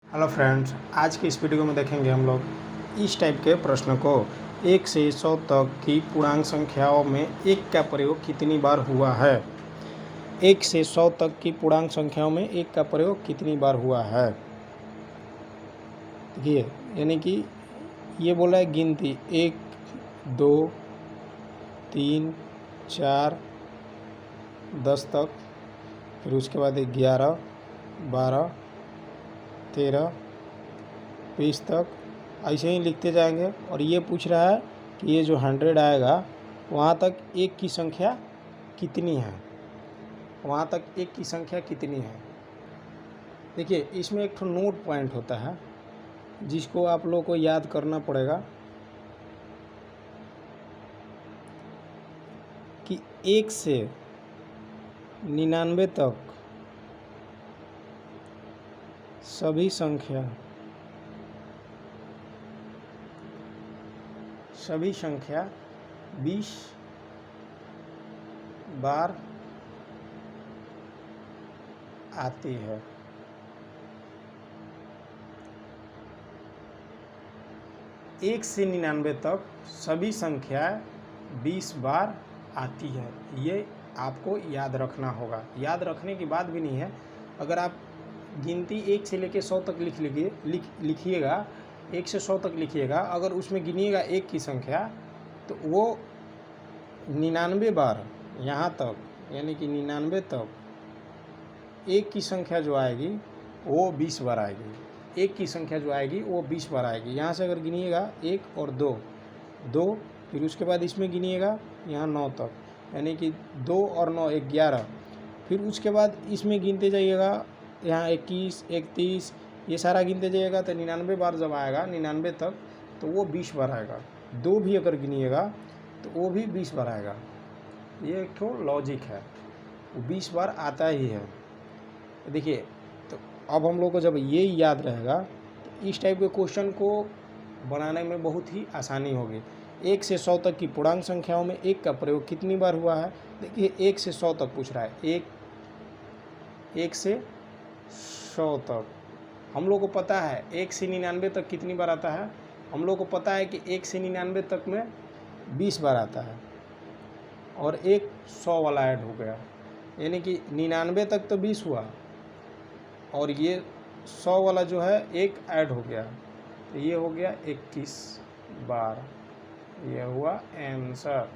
Hello friends, आज की इस वीडियो में देखेंगे हम लोग इस टाइप के प्रश्न को। 1 से 100 तक की पूर्णांक संख्याओं में 1 का प्रयोग कितनी बार हुआ है। 1 से 100 तक की पूर्णांक संख्याओं में 1 का प्रयोग कितनी बार हुआ है। देखिए, यानी कि ये बोला है गिनती 1 2 3 4 10 तक, फिर उसके बाद 11 12 13 20 तक, ऐसे ही लिखते जाएंगे। और ये पूछ रहा है कि ये जो 100 आएगा वहाँ तक 1 की संख्या कितनी है, वहाँ तक 1 की संख्या कितनी है। देखिए, इसमें एक ठो नोट पॉइंट होता है जिसको आप लोगों को याद करना पड़ेगा कि 1 से 99 तक सभी संख्या 20 बार आती है। एक से 99 तक सभी संख्याएं 20 बार आती है। ये आपको याद रखना होगा। याद रखने की बात भी नहीं है। अगर आप गिनती 1 से लेकर 100 तक लिखिएगा, 1 से 100 तक लिखिएगा, अगर उसमें गिनिएगा 1 की संख्या तो वो 99 बार यहाँ तक, यानी कि 99 तक 1 की संख्या जो आएगी वो 20 बार आएगी। 1 की संख्या जो आएगी वो 20 बार आएगी। यहाँ से अगर गिनिएगा 1 और 2, फिर उसके बाद इसमें गिनिएगा यहाँ 9 तक, यानी कि 2 और 9 11, फिर उसके बाद इसमें गिनते जाइएगा यहाँ 21 31, ये सारा गिनते जाइएगा तो 99 बार जब आएगा 99 तक तो वो 20 बार आएगा। 2 भी अगर गिनिएगा तो वो भी 20 बार आएगा। ये एक तो लॉजिक है, वो 20 बार आता ही है। देखिए, तो अब हम लोग को जब ये याद रहेगा तो इस टाइप के क्वेश्चन को बनाने में बहुत ही आसानी होगी। 1 से 100 तक की पूर्णांक संख्याओं में 1 का प्रयोग कितनी बार हुआ है। देखिए, 1 से 100 तक पूछ रहा है। 1 से 100 तक हम लोग को पता है 1 से 99 तक कितनी बार आता है। हम लोग को पता है कि 1 से 99 तक में 20 बार आता है और एक 100 वाला ऐड हो गया, यानी कि 99 तक तो 20 हुआ और ये 100 वाला जो है एक ऐड हो गया, तो ये हो गया 21 बार। ये हुआ आंसर।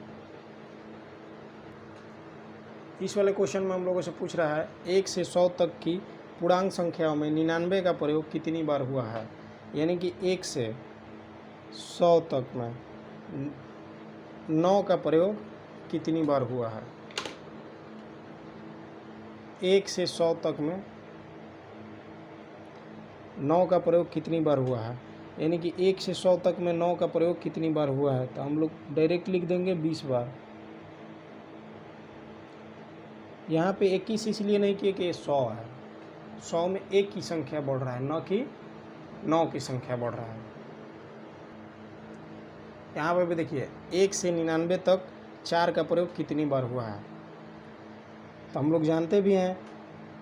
इस वाले क्वेश्चन में हम लोगों से पूछ रहा है 1 से 100 तक की पूर्णांक संख्याओं में 99 का प्रयोग कितनी बार हुआ है। यानी कि 1 से 100 तक में 9 का प्रयोग कितनी बार हुआ है। 1 से 100 तक में 9 का प्रयोग कितनी बार हुआ है, यानी कि 1 से 100 तक में 9 का प्रयोग कितनी बार हुआ है। तो हम लोग डायरेक्ट लिख देंगे 20 बार। यहाँ पे 21 इसलिए नहीं किए कि 100 है। 100 में 1 की संख्या बढ़ रहा है, न कि 9 की संख्या बढ़ रहा है। यहाँ पे भी देखिए 1 से 99 तक 4 का प्रयोग कितनी बार हुआ है। तो हम लोग जानते भी हैं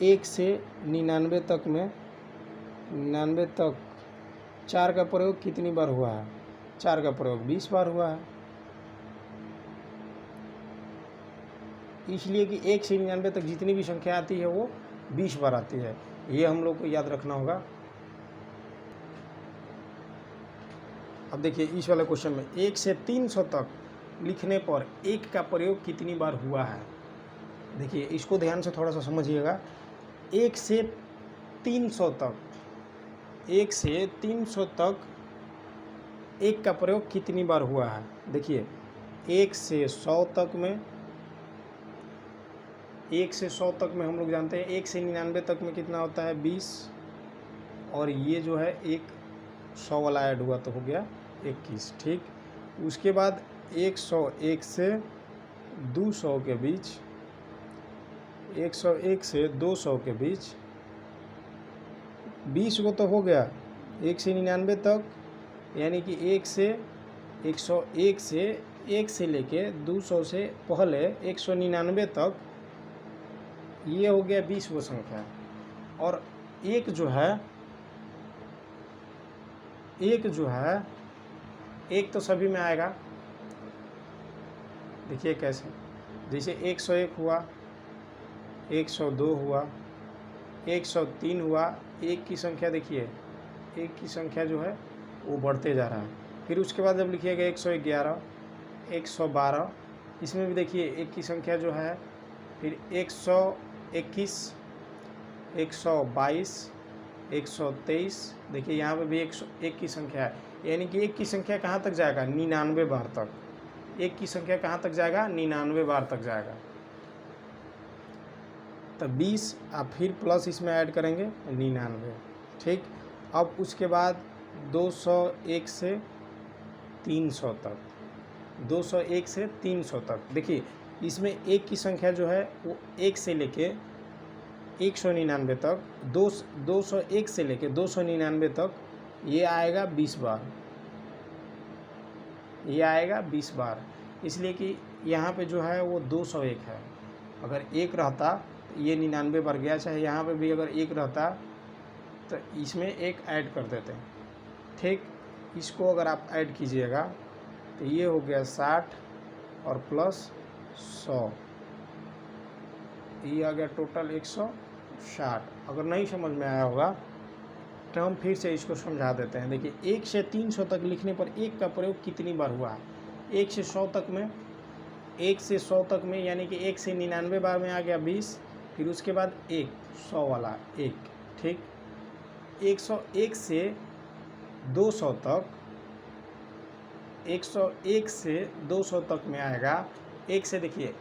1 से 99 तक में 99 तक 4 का प्रयोग कितनी बार हुआ है। 4 का प्रयोग 20 बार हुआ है, इसलिए कि 1 से 99 तक जितनी भी संख्या आती है वो 20 बार आती है। ये हम लोग को याद रखना होगा। अब देखिए, इस वाले क्वेश्चन में 1 से 300 तक लिखने पर 1 का प्रयोग कितनी बार हुआ है। देखिए, इसको ध्यान से थोड़ा सा समझिएगा। 1 से 300 तक 1 से 300 तक 1 का प्रयोग कितनी बार हुआ है। देखिए, 1 से 100 तक में 1 से 100 तक में हम लोग जानते हैं 1 से 99 तक में कितना होता है 20, और ये जो है एक 100 वाला ऐड हुआ तो हो गया 21। ठीक, उसके बाद 101 से 200 के बीच 101 से 200 के बीच 20 को तो हो गया 1 से 99 तक, यानी कि 1 से 101 से 1 से लेके 200 से पहले 199 तक, ये हो गया 20 वो संख्या। और एक जो है एक जो है, एक तो सभी में आएगा। देखिए कैसे, जैसे 101 हुआ, 102 हुआ, 103 हुआ। एक की संख्या देखिए, एक की संख्या जो है वो बढ़ते जा रहा है। फिर उसके बाद जब लिखिएगा 111, 112, इसमें भी देखिए एक की संख्या जो है, फिर 121, 122, 123। देखिए यहाँ पे भी 101 की संख्या है, यानी कि एक की संख्या कहाँ तक जाएगा? 99 बार तक। एक की संख्या कहाँ तक जाएगा? 99 बार तक जाएगा। तब 20 आप फिर प्लस इसमें ऐड करेंगे 99। ठीक, अब उसके बाद 201 से 300 तक, 201 से 300 तक। देखिए इसमें एक की संख्या जो है वो 1 से लेके 199 तक, 201 से लेके 299 तक ये आएगा 20 बार, ये आएगा 20 बार। इसलिए कि यहाँ पे जो है वो 201 है। अगर एक रहता तो ये 99 बार गया, चाहे यहाँ पे भी अगर एक रहता तो इसमें एक ऐड कर देते हैं। ठीक, इसको अगर आप ऐड कीजिएगा तो ये हो गया 60 और प्लस 100, ये आ गया टोटल 160। अगर नहीं समझ में आया होगा तो हम फिर से इसको समझा देते हैं। देखिए 1 से 300 तक लिखने पर एक का प्रयोग कितनी बार हुआ है? 1 से 100 तक में, 1 से 100 तक में यानी कि 1 से 99 बार में आ गया 20, फिर उसके बाद 100 वाला 1। ठीक, 101 से 200 तक, 101 से 200 तक में आएगा। एक से देखिए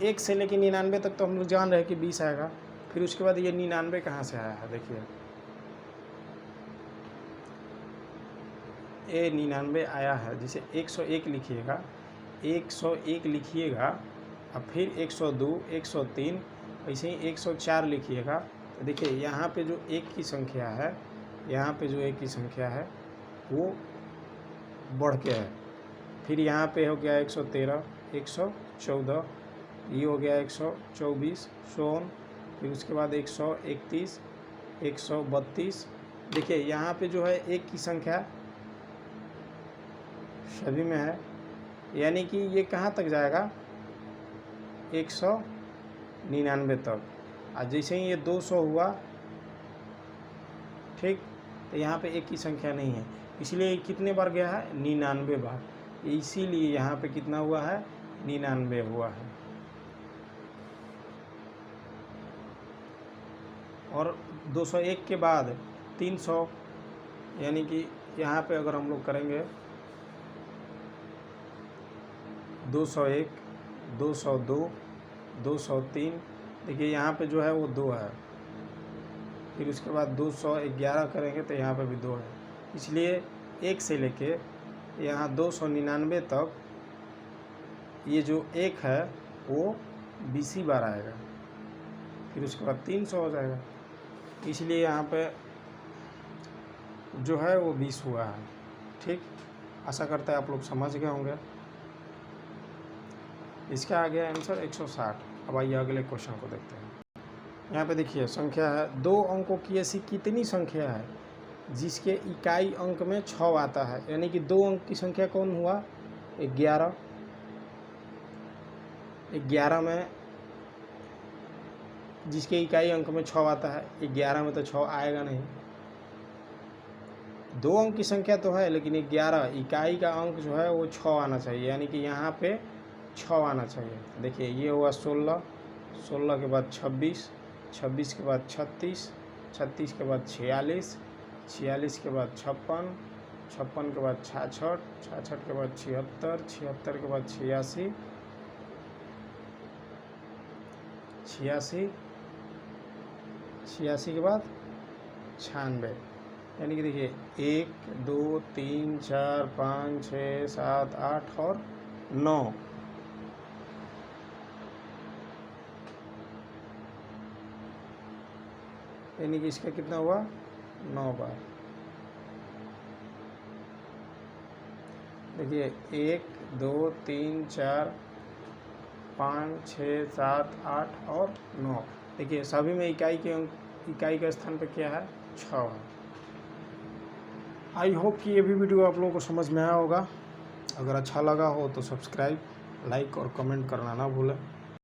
1 से लेके 99 तक तो हम लोग जान रहे हैं कि 20 आएगा। फिर उसके बाद ये 99 कहाँ से आया है? देखिए ये 99 आया है। जैसे 101 लिखिएगा, 101 लिखिएगा, अब फिर 102, 103, ऐसे ही 104 लिखिएगा। तो देखिए यहाँ पे जो एक की संख्या है, यहाँ पे जो एक की संख्या है वो बढ़ के है। फिर यहाँ पे हो गया 113, 114, ये हो गया 124, 100। फिर उसके बाद 131, 132। देखिए यहाँ पे जो है एक की संख्या सभी में है, यानी कि ये कहाँ तक जाएगा? 199 तक। और जैसे ही ये 200 हुआ, ठीक, तो यहाँ पे एक की संख्या नहीं है, इसलिए कितने बार गया है? 99 बार। इसीलिए यहाँ पे कितना हुआ है? 99 हुआ है। और 201 के बाद 300, यानी कि यहाँ पे अगर हम लोग करेंगे 201, 202, 203, देखिए यहाँ पे जो है वो 2 है। फिर उसके बाद 211 करेंगे तो यहाँ पे भी 2 है। इसलिए 1 से लेके यहाँ 299 तक ये जो 1 है वो 20 बार आएगा। फिर उसके बाद 300 हो जाएगा, इसलिए यहाँ पे जो है वो 20 हुआ है। ठीक, आशा करता है आप लोग समझ गए होंगे। इसका आ गया आंसर 160। अब आइए अगले क्वेश्चन को देखते हैं। यहाँ पे देखिए संख्या है, 2 अंकों की ऐसी कितनी संख्या है जिसके इकाई अंक में 6 आता है? यानी कि 2 अंक की संख्या कौन हुआ? 11। 11 में जिसके इकाई अंक में 6 आता है, 11 में तो 6 आएगा नहीं। 2 अंक की संख्या तो है, लेकिन 11 इकाई का अंक जो है वो 6 आना चाहिए, यानी कि यहाँ पे 6 आना चाहिए। देखिए ये हुआ 16, 16 के बाद 26, 26 के बाद 36, 36 के बाद 46, 46 के बाद 56, 56 के बाद 66, 66 के बाद 76, 76 के बाद 86, 86, 86 के बाद 96। यानी कि देखिए 1, 2, 3, 4, 5, 6, 7, 8 और 9। यानी कि इसका कितना हुआ? 9 बार। देखिए 1, 2, 3, 4, 5, 6, 7, 8 और 9। देखिए सभी में इकाई के अंक, इकाई का स्थान पे क्या है? 6 है। आई होप कि ये भी वीडियो आप लोगों को समझ में आया होगा। अगर अच्छा लगा हो तो सब्सक्राइब, लाइक और कमेंट करना ना भूलें।